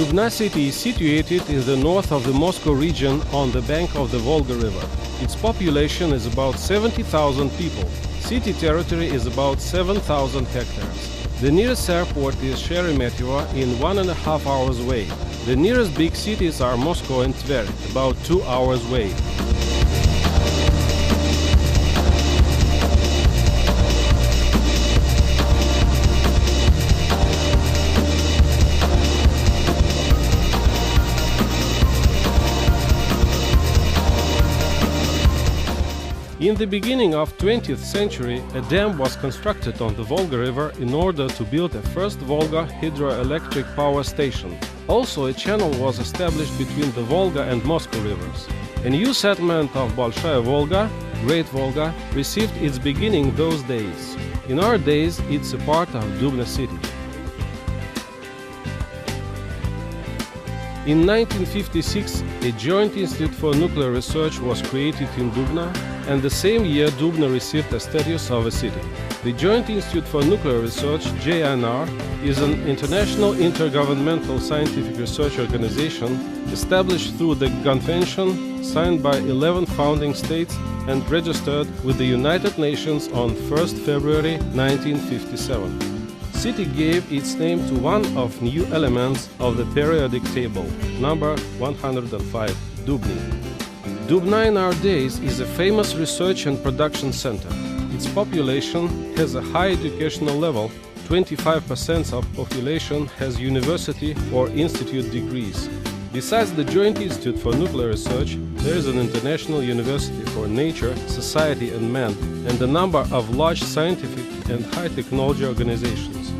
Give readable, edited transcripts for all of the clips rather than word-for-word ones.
Dubna city is situated in the north of the Moscow region on the bank of the Volga River. Its population is about 70,000 people. City territory is about 7,000 hectares. The nearest airport is Sheremetyevo in 1.5 hours way. The nearest big cities are Moscow and Tver, about 2 hours way. In the beginning of 20th century, a dam was constructed on the Volga River in order to build a first Volga hydroelectric power station. Also, a channel was established between the Volga and Moscow rivers. A new settlement of Bolshaya Volga, Great Volga, received its beginning those days. In our days, it's a part of Dubna city. In 1956, a joint institute for nuclear research was created in Dubna, and the same year Dubna received the status of a city. The Joint Institute for Nuclear Research, JNR, is an international intergovernmental scientific research organization established through the convention signed by 11 founding states and registered with the United Nations on 1st February 1957. City gave its name to one of new elements of the periodic table, number 105, Dubny. Dubna in our days is a famous research and production center. Its population has a high educational level. 25% of population has university or institute degrees. Besides the Joint Institute for Nuclear Research, there is an international university for nature, society and man, and a number of large scientific and high technology organizations.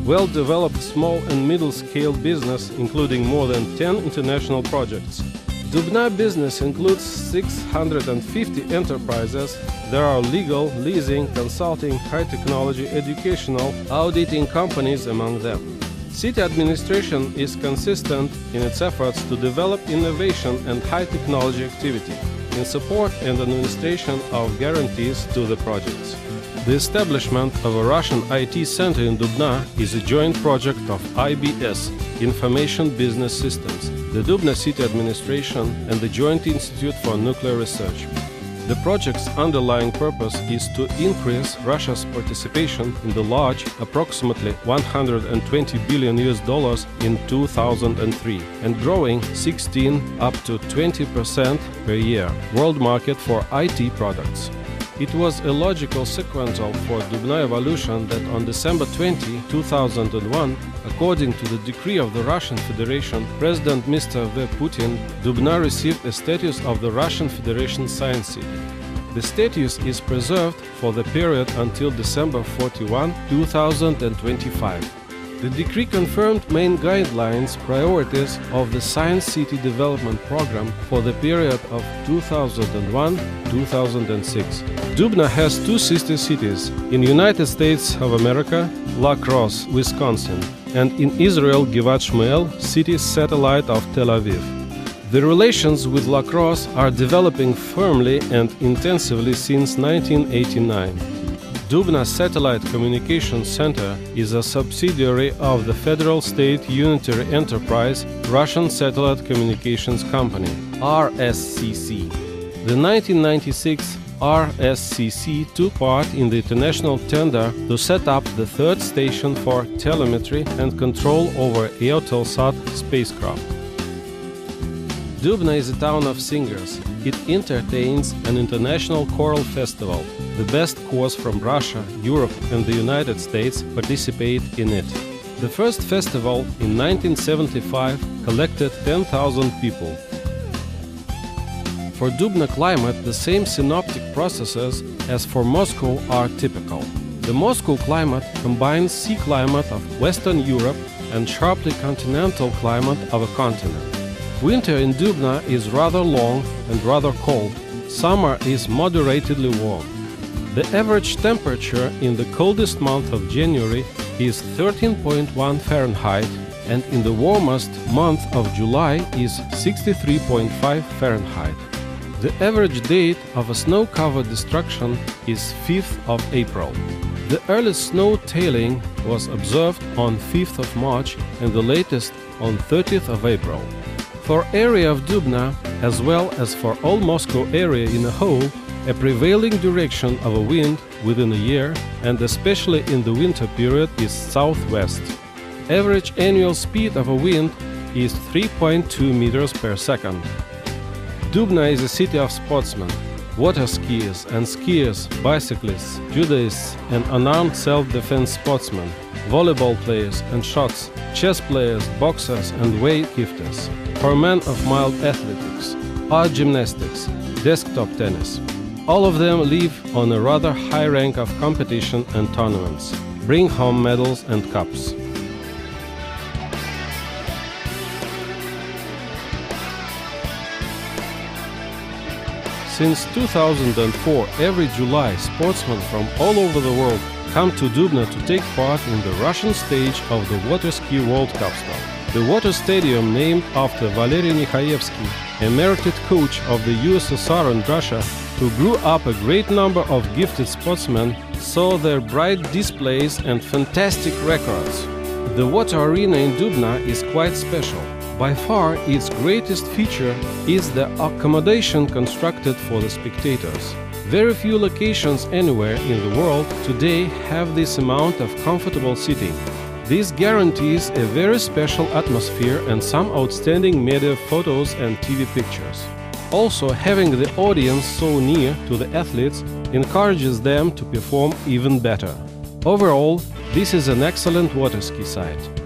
Well-developed small and middle-scale business, including more than 10 international projects. Dubna business includes 650 enterprises. There are legal, leasing, consulting, high-technology, educational, auditing companies among them. City administration is consistent in its efforts to develop innovation and high-technology activity in support and administration of guarantees to the projects. The establishment of a Russian IT center in Dubna is a joint project of IBS, Information Business Systems, the Dubna City Administration and the Joint Institute for Nuclear Research. The project's underlying purpose is to increase Russia's participation in the large, approximately $120 billion in 2003, and growing 16 up to 20% per year world market for IT products. It was a logical sequential for Dubna evolution that on December 20, 2001, according to the decree of the Russian Federation, President Mr. V. Putin, Dubna received a status of the Russian Federation Science City. The status is preserved for the period until December 41, 2025. The decree confirmed main guidelines, priorities of the Science City Development Program for the period of 2001-2006. Dubna has two sister cities, in United States of America, La Crosse, Wisconsin, and in Israel, Givat Shmuel, city satellite of Tel Aviv. The relations with La Crosse are developing firmly and intensively since 1989. Dubna Satellite Communications Center is a subsidiary of the Federal State Unitary Enterprise Russian Satellite Communications Company, RSCC. The 1996 RSCC took part in the international tender to set up the third station for telemetry and control over Eutelsat spacecraft. Dubna is a town of singers. It entertains an international choral festival. The best chorus from Russia, Europe and the United States participate in it. The first festival in 1975 collected 10,000 people. For Dubna climate, the same synoptic processes as for Moscow are typical. The Moscow climate combines sea climate of Western Europe and sharply continental climate of a continent. Winter in Dubna is rather long and rather cold. Summer is moderately warm. The average temperature in the coldest month of January is 13.1 Fahrenheit, and in the warmest month of July is 63.5 Fahrenheit. The average date of a snow-covered destruction is 5th of April. The earliest snow tailing was observed on 5th of March and the latest on 30th of April. For area of Dubna, as well as for all Moscow area in a whole, a prevailing direction of a wind within a year, and especially in the winter period, is southwest. Average annual speed of a wind is 3.2 meters per second. Dubna is a city of sportsmen, water skiers and skiers, bicyclists, judaists and unarmed self-defense sportsmen, volleyball players and shots, chess players, boxers and weightlifters, for men of mild athletics, art gymnastics, desktop tennis. All of them live on a rather high rank of competition and tournaments, bring home medals and cups. Since 2004, every July, sportsmen from all over the world come to Dubna to take part in the Russian stage of the Water Ski World Cup. The water stadium, named after Valery Nikhaevsky, a merited coach of the USSR and Russia, who grew up a great number of gifted sportsmen, saw their bright displays and fantastic records. The water arena in Dubna is quite special. By far, its greatest feature is the accommodation constructed for the spectators. Very few locations anywhere in the world today have this amount of comfortable seating. This guarantees a very special atmosphere and some outstanding media photos and TV pictures. Also, having the audience so near to the athletes encourages them to perform even better. Overall, this is an excellent water ski site.